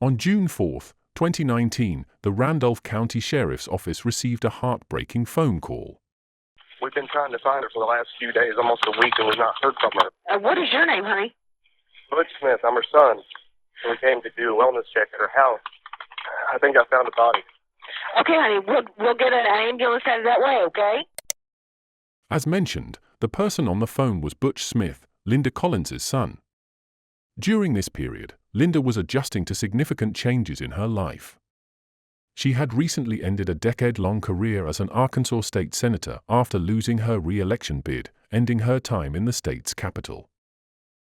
On June 4, 2019, the Randolph County Sheriff's Office received a heartbreaking phone call. We've been trying to find her for the last few days, almost a week, and we've not heard from her. What is your name, honey? Butch Smith, I'm her son. We came to do a wellness check at her house. I think I found a body. Okay, honey, we'll get an ambulance out of that way, okay? As mentioned, the person on the phone was Butch Smith, Linda Collins' son. During this period, Linda was adjusting to significant changes in her life. She had recently ended a decade-long career as an Arkansas state senator after losing her re-election bid, ending her time in the state's capital.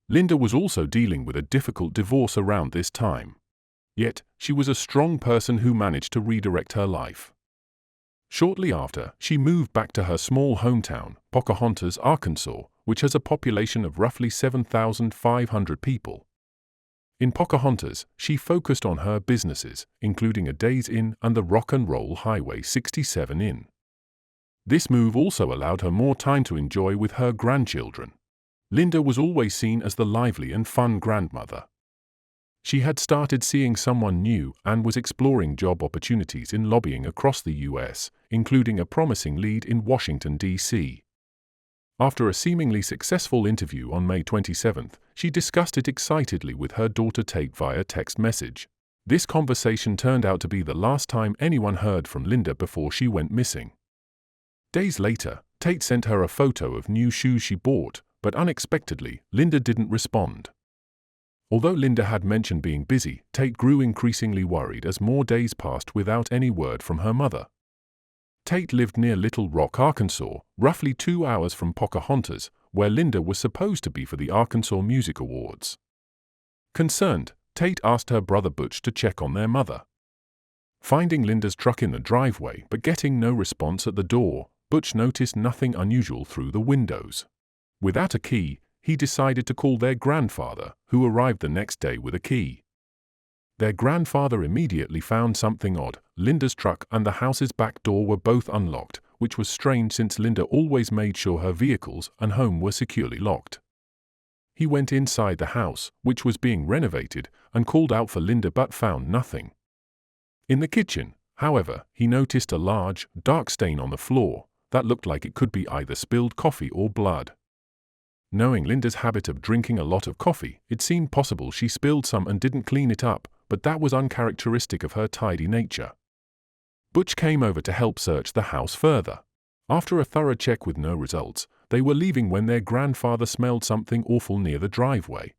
Linda was also dealing with a difficult divorce around this time. Yet, she was a strong person who managed to redirect her life. Shortly after, she moved back to her small hometown, Pocahontas, Arkansas, which has a population of roughly 7,500 people. In Pocahontas, she focused on her businesses, including a Days Inn and the Rock and Roll Highway 67 Inn. This move also allowed her more time to enjoy with her grandchildren. Linda was always seen as the lively and fun grandmother. She had started seeing someone new and was exploring job opportunities in lobbying across the U.S., including a promising lead in Washington, D.C. After a seemingly successful interview on May 27, she discussed it excitedly with her daughter Tate via text message. This conversation turned out to be the last time anyone heard from Linda before she went missing. Days later, Tate sent her a photo of new shoes she bought, but unexpectedly, Linda didn't respond. Although Linda had mentioned being busy, Tate grew increasingly worried as more days passed without any word from her mother. Tate lived near Little Rock, Arkansas, roughly 2 hours from Pocahontas, where Linda was supposed to be for the Arkansas Music Awards. Concerned, Tate asked her brother Butch to check on their mother. Finding Linda's truck in the driveway but getting no response at the door, Butch noticed nothing unusual through the windows. Without a key, he decided to call their grandfather, who arrived the next day with a key. Their grandfather immediately found something odd. Linda's truck and the house's back door were both unlocked, which was strange since Linda always made sure her vehicles and home were securely locked. He went inside the house, which was being renovated, and called out for Linda but found nothing. In the kitchen, however, he noticed a large, dark stain on the floor that looked like it could be either spilled coffee or blood. Knowing Linda's habit of drinking a lot of coffee, it seemed possible she spilled some and didn't clean it up, but that was uncharacteristic of her tidy nature. Butch came over to help search the house further. After a thorough check with no results, they were leaving when their grandfather smelled something awful near the driveway.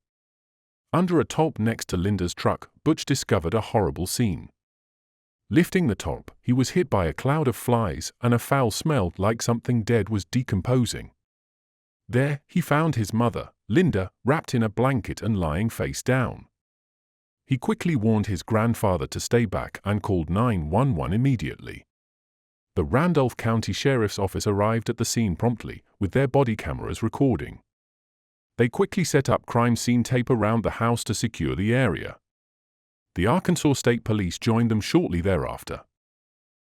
Under a top next to Linda's truck, Butch discovered a horrible scene. Lifting the top, he was hit by a cloud of flies, and a foul smell like something dead was decomposing. There, he found his mother, Linda, wrapped in a blanket and lying face down. He quickly warned his grandfather to stay back and called 911 immediately. The Randolph County Sheriff's Office arrived at the scene promptly, with their body cameras recording. They quickly set up crime scene tape around the house to secure the area. The Arkansas State Police joined them shortly thereafter.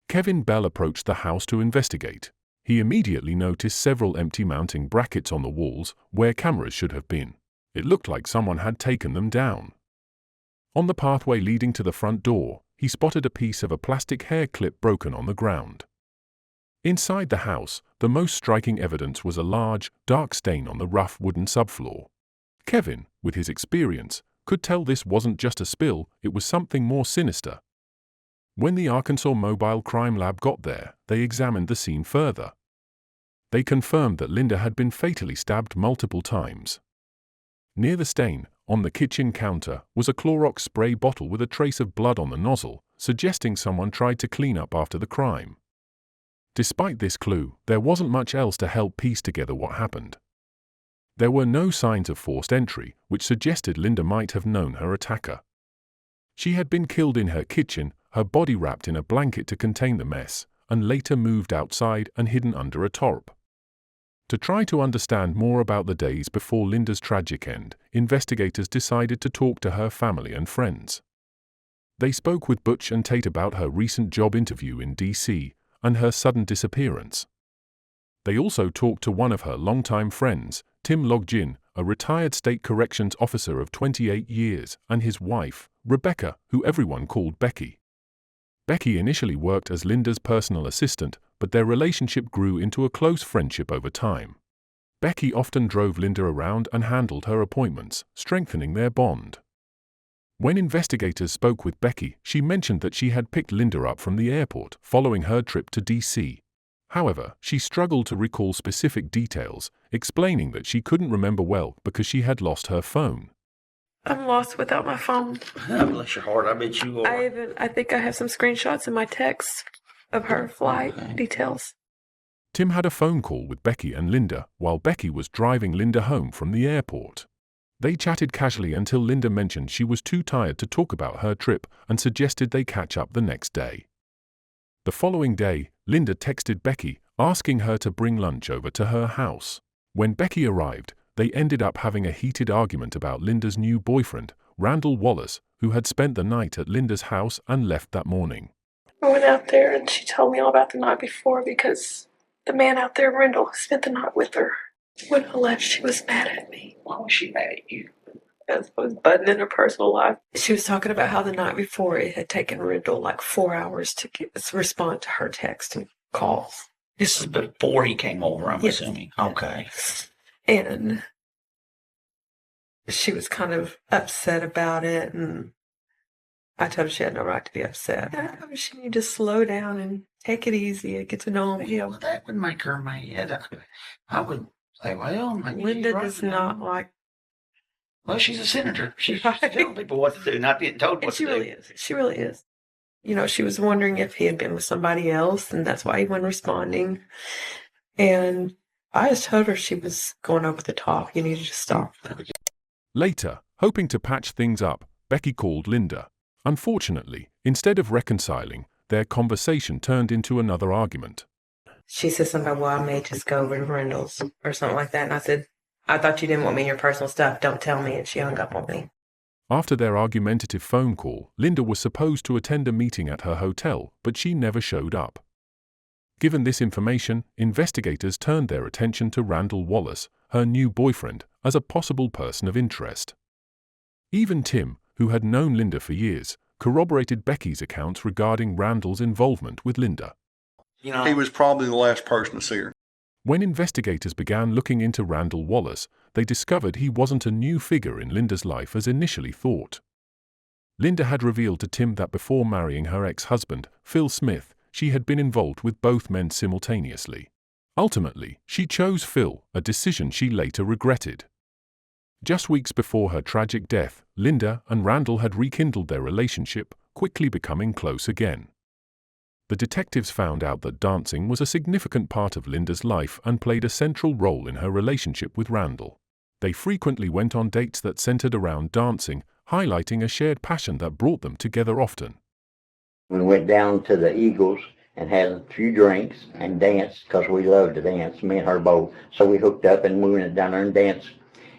Kevin Bell approached the house to investigate. He immediately noticed several empty mounting brackets on the walls where cameras should have been. It looked like someone had taken them down. On the pathway leading to the front door, he spotted a piece of a plastic hair clip broken on the ground. Inside the house, the most striking evidence was a large, dark stain on the rough wooden subfloor. Kevin, with his experience, could tell this wasn't just a spill, it was something more sinister. When the Arkansas Mobile Crime Lab got there, they examined the scene further. They confirmed that Linda had been fatally stabbed multiple times. Near the stain, on the kitchen counter, was a Clorox spray bottle with a trace of blood on the nozzle, suggesting someone tried to clean up after the crime. Despite this clue, there wasn't much else to help piece together what happened. There were no signs of forced entry, which suggested Linda might have known her attacker. She had been killed in her kitchen, her body wrapped in a blanket to contain the mess, and later moved outside and hidden under a tarp. To try to understand more about the days before Linda's tragic end, investigators decided to talk to her family and friends. They spoke with Butch and Tate about her recent job interview in D.C. and her sudden disappearance. They also talked to one of her longtime friends, Tim Logjin, a retired state corrections officer of 28 years, and his wife, Rebecca, who everyone called Becky. Becky initially worked as Linda's personal assistant, but their relationship grew into a close friendship over time. Becky often drove Linda around and handled her appointments, strengthening their bond. When investigators spoke with Becky, she mentioned that she had picked Linda up from the airport following her trip to D.C. However, she struggled to recall specific details, explaining that she couldn't remember well because she had lost her phone. I'm lost without my phone. Bless your heart, I bet you are. I think I have some screenshots in my text of her flight details. Tim had a phone call with Becky and Linda while Becky was driving Linda home from the airport. They chatted casually until Linda mentioned she was too tired to talk about her trip and suggested they catch up the next day. The following day, Linda texted Becky, asking her to bring lunch over to her house. When Becky arrived, they ended up having a heated argument about Linda's new boyfriend, Randall Wallace, who had spent the night at Linda's house and left that morning. I went out there and she told me all about the night before because the man out there, Randall, spent the night with her. When I left, she was mad at me. Why was she mad at you? Because I was butting in her personal life. She was talking about how the night before it had taken Randall like 4 hours to respond to her text and calls. This is before he came over, I'm Yes. assuming. Okay. And she was kind of upset about it, and I told her she had no right to be upset. I told her she needed to slow down and take it easy and get to know him. Yeah, well, that would make her mad. I would say, well, maybe Linda you're right, does not like. Well, she's a senator. She's Right. telling people what to do, not getting told And what she to do. really is. She really is. You know, she was wondering if he had been with somebody else, and that's why he wasn't responding. And I just told her she was going over the top. You needed to stop. Later, hoping to patch things up, Becky called Linda. Unfortunately, instead of reconciling, their conversation turned into another argument. She said something about, well, I may just go over to Rendell's or something like that. And I said, I thought you didn't want me in your personal stuff. Don't tell me. And she hung up on me. After their argumentative phone call, Linda was supposed to attend a meeting at her hotel, but she never showed up. Given this information, investigators turned their attention to Randall Wallace, her new boyfriend, as a possible person of interest. Even Tim, who had known Linda for years, corroborated Becky's accounts regarding Randall's involvement with Linda. You know, He was probably the last person to see her. When investigators began looking into Randall Wallace, they discovered he wasn't a new figure in Linda's life as initially thought. Linda had revealed to Tim that before marrying her ex-husband, Phil Smith, she had been involved with both men simultaneously. Ultimately, she chose Phil, a decision she later regretted. Just weeks before her tragic death, Linda and Randall had rekindled their relationship, quickly becoming close again. The detectives found out that dancing was a significant part of Linda's life and played a central role in her relationship with Randall. They frequently went on dates that centered around dancing, highlighting a shared passion that brought them together often. We went down to the Eagles and had a few drinks and danced because we loved to dance, me and her both. So we hooked up and we went down there and danced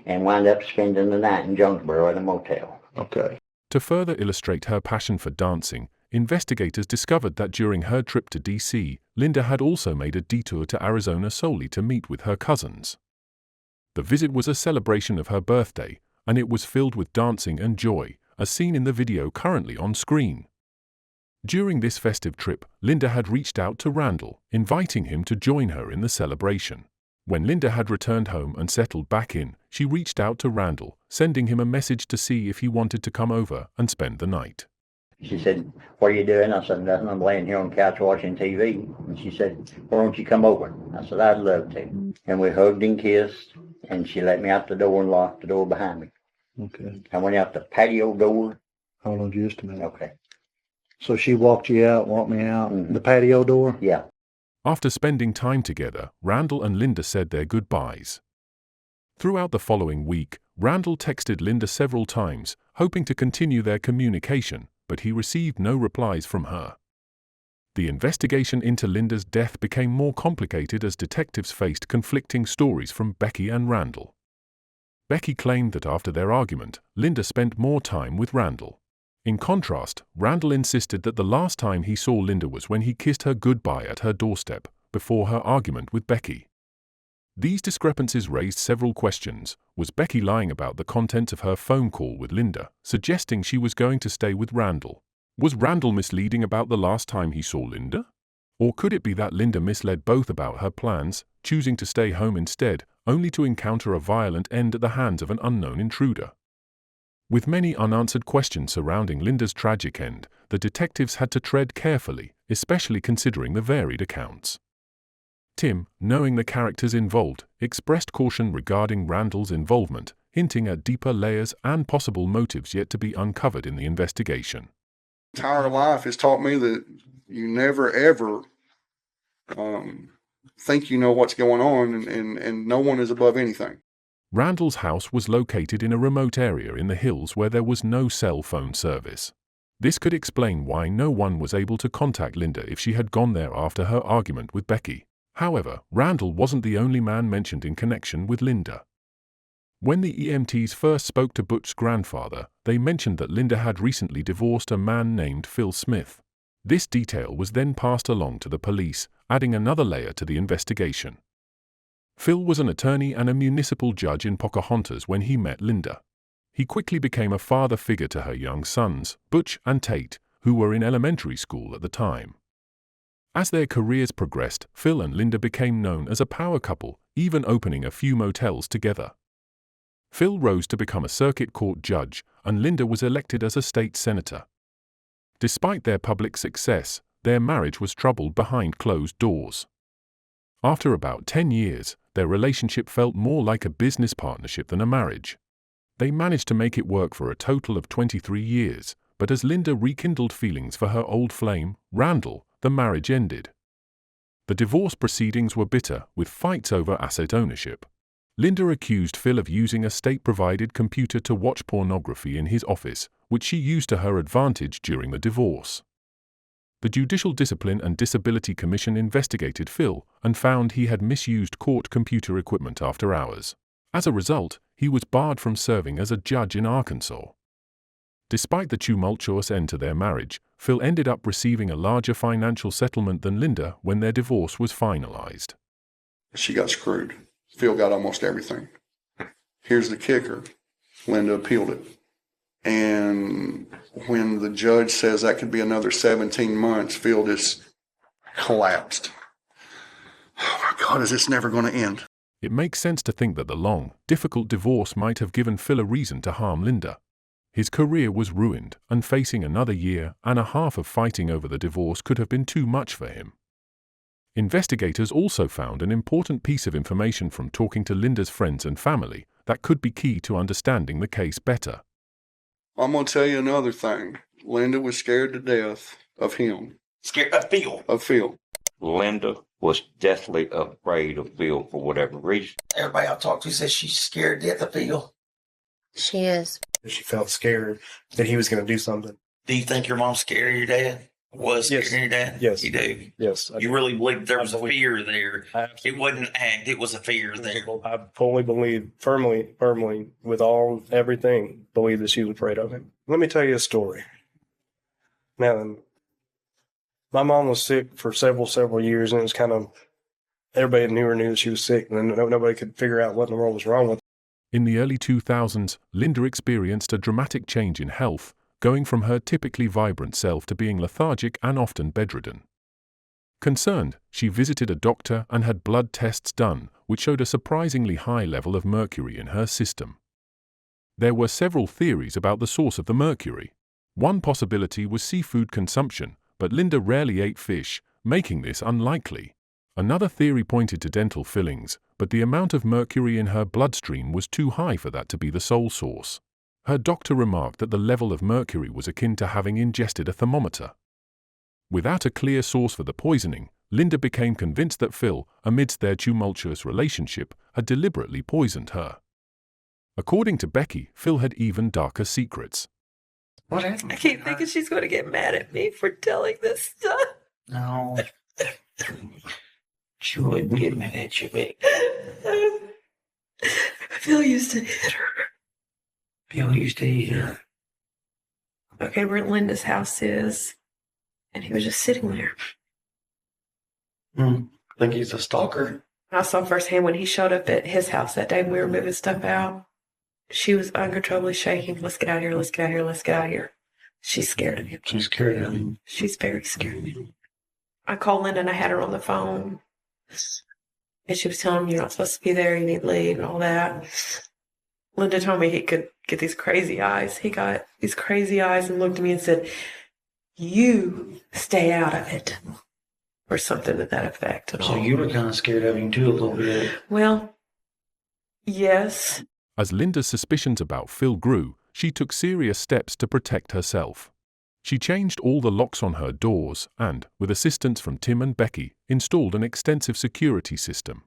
and wound up spending the night in Jonesboro at a motel. Okay. To further illustrate her passion for dancing, investigators discovered that during her trip to D.C., Linda had also made a detour to Arizona solely to meet with her cousins. The visit was a celebration of her birthday, and it was filled with dancing and joy, as seen in the video currently on screen. During this festive trip, Linda had reached out to Randall, inviting him to join her in the celebration. When Linda had returned home and settled back in, she reached out to Randall, sending him a message to see if he wanted to come over and spend the night. She said, "What are you doing?" I said, "Nothing. I'm laying here on the couch watching TV." And she said, "Why don't you come over?" I said, "I'd love to." And we hugged and kissed, and she let me out the door and locked the door behind me. Okay. I went out the patio door. Hold on just a minute. Okay. So she walked you out, walked me out, Mhm. the patio door? Yeah. After spending time together, Randall and Linda said their goodbyes. Throughout the following week, Randall texted Linda several times, hoping to continue their communication, but he received no replies from her. The investigation into Linda's death became more complicated as detectives faced conflicting stories from Becky and Randall. Becky claimed that after their argument, Linda spent more time with Randall. In contrast, Randall insisted that the last time he saw Linda was when he kissed her goodbye at her doorstep, before her argument with Becky. These discrepancies raised several questions. Was Becky lying about the content of her phone call with Linda, suggesting she was going to stay with Randall? Was Randall misleading about the last time he saw Linda? Or could it be that Linda misled both about her plans, choosing to stay home instead, only to encounter a violent end at the hands of an unknown intruder? With many unanswered questions surrounding Linda's tragic end, the detectives had to tread carefully, especially considering the varied accounts. Tim, knowing the characters involved, expressed caution regarding Randall's involvement, hinting at deeper layers and possible motives yet to be uncovered in the investigation. Entire life has taught me that you never ever think you know what's going on, and no one is above anything. Randall's house was located in a remote area in the hills where there was no cell phone service. This could explain why no one was able to contact Linda if she had gone there after her argument with Becky. However, Randall wasn't the only man mentioned in connection with Linda. When the EMTs first spoke to Butch's grandfather, they mentioned that Linda had recently divorced a man named Phil Smith. This detail was then passed along to the police, adding another layer to the investigation. Phil was an attorney and a municipal judge in Pocahontas when he met Linda. He quickly became a father figure to her young sons, Butch and Tate, who were in elementary school at the time. As their careers progressed, Phil and Linda became known as a power couple, even opening a few motels together. Phil rose to become a circuit court judge, and Linda was elected as a state senator. Despite their public success, their marriage was troubled behind closed doors. After about 10 years, their relationship felt more like a business partnership than a marriage. They managed to make it work for a total of 23 years, but as Linda rekindled feelings for her old flame, Randall, the marriage ended. The divorce proceedings were bitter, with fights over asset ownership. Linda accused Phil of using a state-provided computer to watch pornography in his office, which she used to her advantage during the divorce. The Judicial Discipline and Disability Commission investigated Phil and found he had misused court computer equipment after hours. As a result, he was barred from serving as a judge in Arkansas. Despite the tumultuous end to their marriage, Phil ended up receiving a larger financial settlement than Linda when their divorce was finalized. She got screwed. Phil got almost everything. Here's the kicker. Linda appealed it. And when the judge says that could be another 17 months, Phil just collapsed. Oh my God, is this never going to end? It makes sense to think that the long, difficult divorce might have given Phil a reason to harm Linda. His career was ruined, and facing another year and a half of fighting over the divorce could have been too much for him. Investigators also found an important piece of information from talking to Linda's friends and family that could be key to understanding the case better. I'm going to tell you another thing. Linda was scared to death of him. Scared of Phil. Of Phil. Linda was deathly afraid of Phil for whatever reason. Everybody I talked to says she's scared to death of Phil. She is. She felt scared that he was going to do something. Do you think your mom's scared of your dad? Was scared Yes. of your dad? Yes. You do? Yes. I You do. really believe there was I a believe- fear there? I It absolutely- wasn't an act, it was a fear there. I fully believe, firmly, with everything, believe that she was afraid of him. Let me tell you a story. Now, my mom was sick for several years, and it was kind of, everybody knew that she was sick, and then nobody could figure out what in the world was wrong with her. In the early 2000s, Linda experienced a dramatic change in health, going from her typically vibrant self to being lethargic and often bedridden. Concerned, she visited a doctor and had blood tests done, which showed a surprisingly high level of mercury in her system. There were several theories about the source of the mercury. One possibility was seafood consumption, but Linda rarely ate fish, making this unlikely. Another theory pointed to dental fillings, but the amount of mercury in her bloodstream was too high for that to be the sole source. Her doctor remarked that the level of mercury was akin to having ingested a thermometer. Without a clear source for the poisoning, Linda became convinced that Phil, amidst their tumultuous relationship, had deliberately poisoned her. According to Becky, Phil had even darker secrets. What happened? I keep thinking she's going to get mad at me for telling this stuff. No. She wouldn't get mad at you, Vic. Phil used to hit her. Phil used to eat her. Okay, where Linda's house is, and he was just sitting there. Think he's a stalker? I saw firsthand when he showed up at his house that day when we were moving stuff out. She was uncontrollably shaking. Let's get out of here. Let's get out of here. Let's get out of here. She's scared of him. She's scared of him. She's very scared of him. I called Linda and I had her on the phone. And she was telling me, you're not supposed to be there. You need to leave and all that. Linda told me he could get these crazy eyes. He got these crazy eyes and looked at me and said, you stay out of it. Or something to that effect. So you were kind of scared of him too a little bit. Well, yes. As Linda's suspicions about Phil grew, she took serious steps to protect herself. She changed all the locks on her doors and, with assistance from Tim and Becky, installed an extensive security system.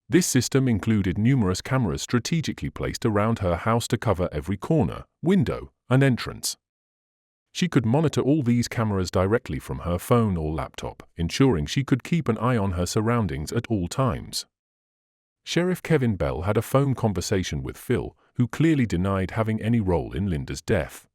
This system included numerous cameras strategically placed around her house to cover every corner, window, and entrance. She could monitor all these cameras directly from her phone or laptop, ensuring she could keep an eye on her surroundings at all times. Sheriff Kevin Bell had a phone conversation with Phil, who clearly denied having any role in Linda's death.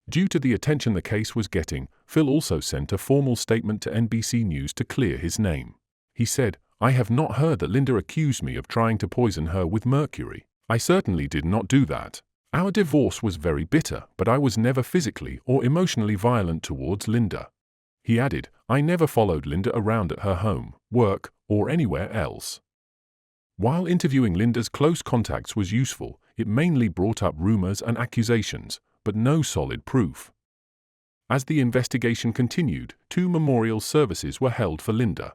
Due to the attention the case was getting, Phil also sent a formal statement to NBC News to clear his name. He said, "I have not heard that Linda accused me of trying to poison her with mercury. I certainly did not do that. Our divorce was very bitter, but I was never physically or emotionally violent towards Linda." He added, "I never followed Linda around at her home, work, or anywhere else." While interviewing Linda's close contacts was useful, it mainly brought up rumors and accusations, but no solid proof. As the investigation continued, 2 memorial services were held for Linda.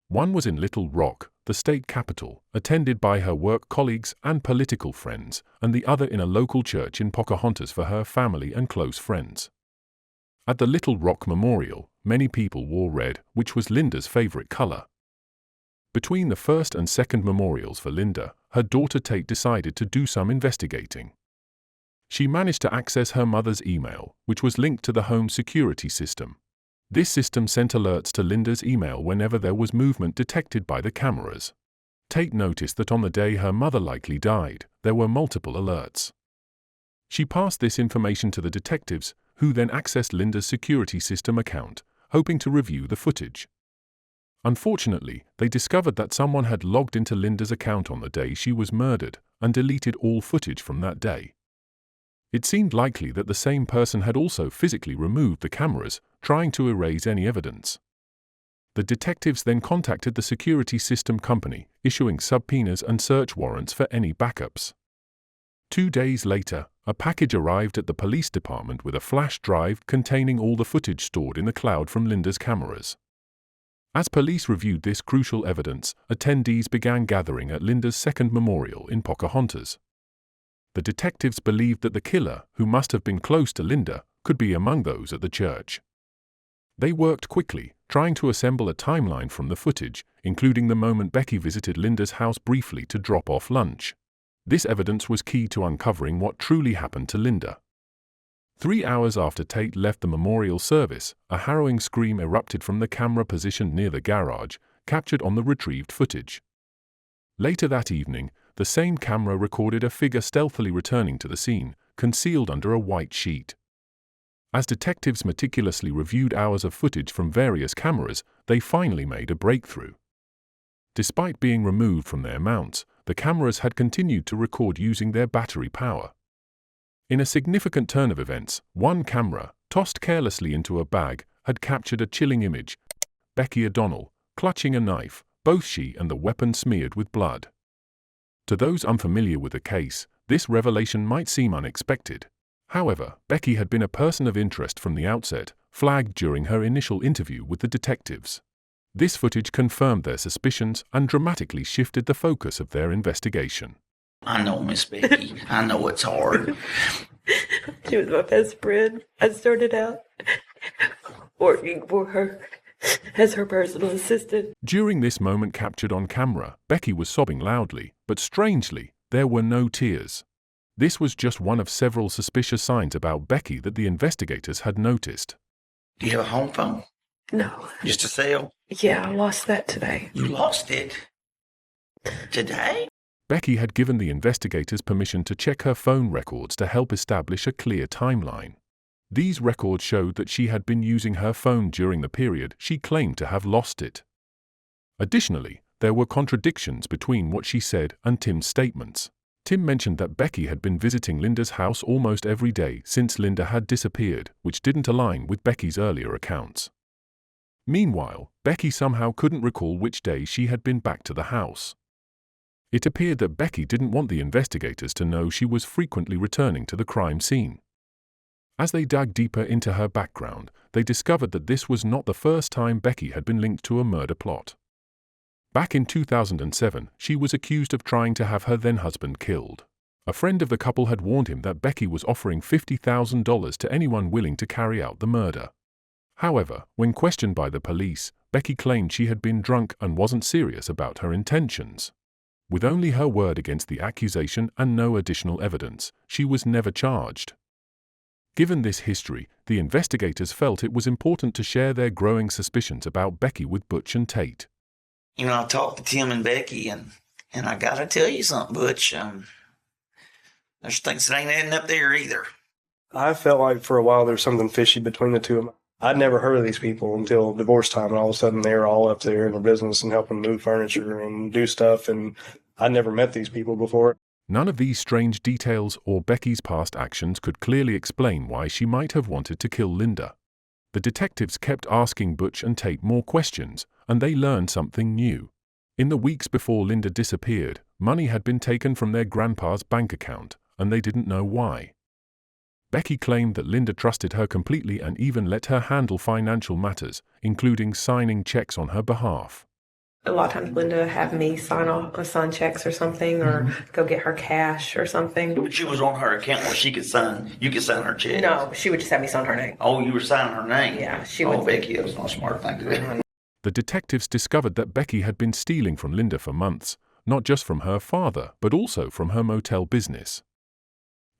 One was in Little Rock, the state capital, attended by her work colleagues and political friends, and the other in a local church in Pocahontas for her family and close friends. At the Little Rock Memorial, many people wore red, which was Linda's favorite color. Between the first and second memorials for Linda, her daughter Tate decided to do some investigating. She managed to access her mother's email, which was linked to the home security system. This system sent alerts to Linda's email whenever there was movement detected by the cameras. Tate noticed that on the day her mother likely died, there were multiple alerts. She passed this information to the detectives, who then accessed Linda's security system account, hoping to review the footage. Unfortunately, they discovered that someone had logged into Linda's account on the day she was murdered and deleted all footage from that day. It seemed likely that the same person had also physically removed the cameras, trying to erase any evidence. The detectives then contacted the security system company, issuing subpoenas and search warrants for any backups. 2 days later, a package arrived at the police department with a flash drive containing all the footage stored in the cloud from Linda's cameras. As police reviewed this crucial evidence, attendees began gathering at Linda's second memorial in Pocahontas. The detectives believed that the killer, who must have been close to Linda, could be among those at the church. They worked quickly, trying to assemble a timeline from the footage, including the moment Becky visited Linda's house briefly to drop off lunch. This evidence was key to uncovering what truly happened to Linda. 3 hours after Tate left the memorial service, a harrowing scream erupted from the camera positioned near the garage, captured on the retrieved footage. Later that evening, the same camera recorded a figure stealthily returning to the scene, concealed under a white sheet. As detectives meticulously reviewed hours of footage from various cameras, they finally made a breakthrough. Despite being removed from their mounts, the cameras had continued to record using their battery power. In a significant turn of events, one camera, tossed carelessly into a bag, had captured a chilling image: Becky O'Donnell, clutching a knife, both she and the weapon smeared with blood. To those unfamiliar with the case, this revelation might seem unexpected. However, Becky had been a person of interest from the outset, flagged during her initial interview with the detectives. This footage confirmed their suspicions and dramatically shifted the focus of their investigation. I know, Miss Becky. I know it's hard. She was my best friend. I started out working for her as her personal assistant. During this moment captured on camera, Becky was sobbing loudly, but strangely, there were no tears. This was just one of several suspicious signs about Becky that the investigators had noticed. Do you have a home phone? No. Just a cell? Yeah, I lost that today. You lost it? Today? Becky had given the investigators permission to check her phone records to help establish a clear timeline. These records showed that she had been using her phone during the period she claimed to have lost it. Additionally, there were contradictions between what she said and Tim's statements. Tim mentioned that Becky had been visiting Linda's house almost every day since Linda had disappeared, which didn't align with Becky's earlier accounts. Meanwhile, Becky somehow couldn't recall which day she had been back to the house. It appeared that Becky didn't want the investigators to know she was frequently returning to the crime scene. As they dug deeper into her background, they discovered that this was not the first time Becky had been linked to a murder plot. Back in 2007, she was accused of trying to have her then-husband killed. A friend of the couple had warned him that Becky was offering $50,000 to anyone willing to carry out the murder. However, when questioned by the police, Becky claimed she had been drunk and wasn't serious about her intentions. With only her word against the accusation and no additional evidence, she was never charged. Given this history, the investigators felt it was important to share their growing suspicions about Becky with Butch and Tate. You know, I talked to Tim and Becky, and I gotta tell you something, Butch. There's things that ain't adding up there either. I felt like for a while there was something fishy between the two of them. I'd never heard of these people until divorce time, and all of a sudden they were all up there in their business and helping move furniture and do stuff, and I'd never met these people before. None of these strange details or Becky's past actions could clearly explain why she might have wanted to kill Linda. The detectives kept asking Butch and Tate more questions, and they learned something new. In the weeks before Linda disappeared, money had been taken from their grandpa's bank account, and they didn't know why. Becky claimed that Linda trusted her completely and even let her handle financial matters, including signing checks on her behalf. A lot of times Linda have me sign checks or something, or go get her cash or something. But she was on her account where you could sign her check. No, she would just have me sign her name. Oh, you were signing her name? Yeah, she would. Oh, Becky, that was not a smart thing to do. The detectives discovered that Becky had been stealing from Linda for months, not just from her father, but also from her motel business.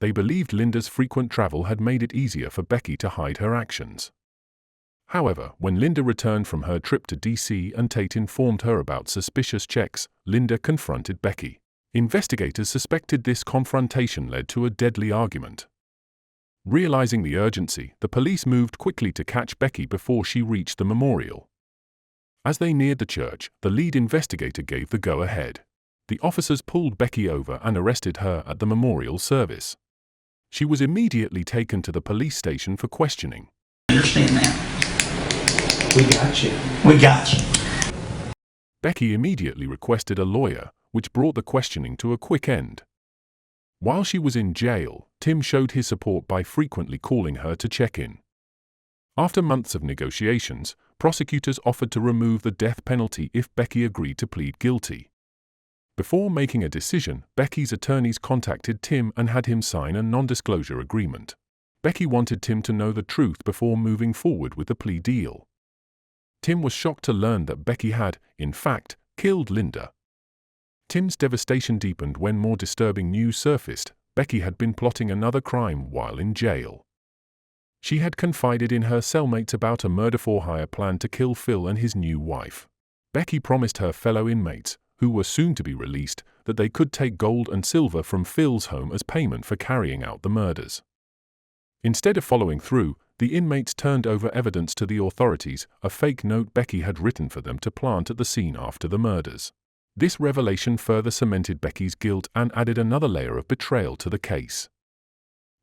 They believed Linda's frequent travel had made it easier for Becky to hide her actions. However, when Linda returned from her trip to D.C. and Tate informed her about suspicious checks, Linda confronted Becky. Investigators suspected this confrontation led to a deadly argument. Realizing the urgency, the police moved quickly to catch Becky before she reached the memorial. As they neared the church, the lead investigator gave the go-ahead. The officers pulled Becky over and arrested her at the memorial service. She was immediately taken to the police station for questioning. Understand that? We got you. We got you. Becky immediately requested a lawyer, which brought the questioning to a quick end. While she was in jail, Tim showed his support by frequently calling her to check in. After months of negotiations, prosecutors offered to remove the death penalty if Becky agreed to plead guilty. Before making a decision, Becky's attorneys contacted Tim and had him sign a non-disclosure agreement. Becky wanted Tim to know the truth before moving forward with the plea deal. Tim was shocked to learn that Becky had, in fact, killed Linda. Tim's devastation deepened when more disturbing news surfaced. Becky had been plotting another crime while in jail. She had confided in her cellmates about a murder-for-hire plan to kill Phil and his new wife. Becky promised her fellow inmates, who were soon to be released, that they could take gold and silver from Phil's home as payment for carrying out the murders. Instead of following through, the inmates turned over evidence to the authorities, a fake note Becky had written for them to plant at the scene after the murders. This revelation further cemented Becky's guilt and added another layer of betrayal to the case.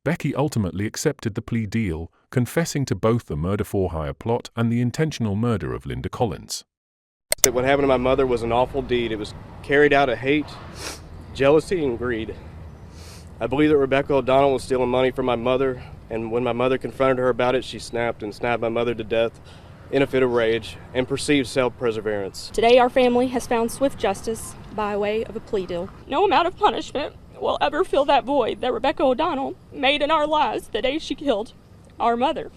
Becky ultimately accepted the plea deal, confessing to both the murder-for-hire plot and the intentional murder of Linda Collins. What happened to my mother was an awful deed. It was carried out of hate, jealousy, and greed. I believe that Rebecca O'Donnell was stealing money from my mother, and when my mother confronted her about it, she snapped and stabbed my mother to death in a fit of rage and perceived self-perseverance. Today our family has found swift justice by way of a plea deal. No amount of punishment will ever fill that void that Rebecca O'Donnell made in our lives the day she killed our mother.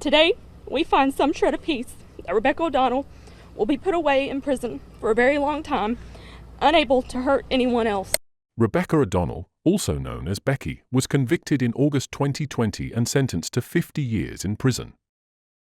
Today, we find some shred of peace that Rebecca O'Donnell will be put away in prison for a very long time, unable to hurt anyone else. Rebecca O'Donnell, also known as Becky, was convicted in August 2020 and sentenced to 50 years in prison.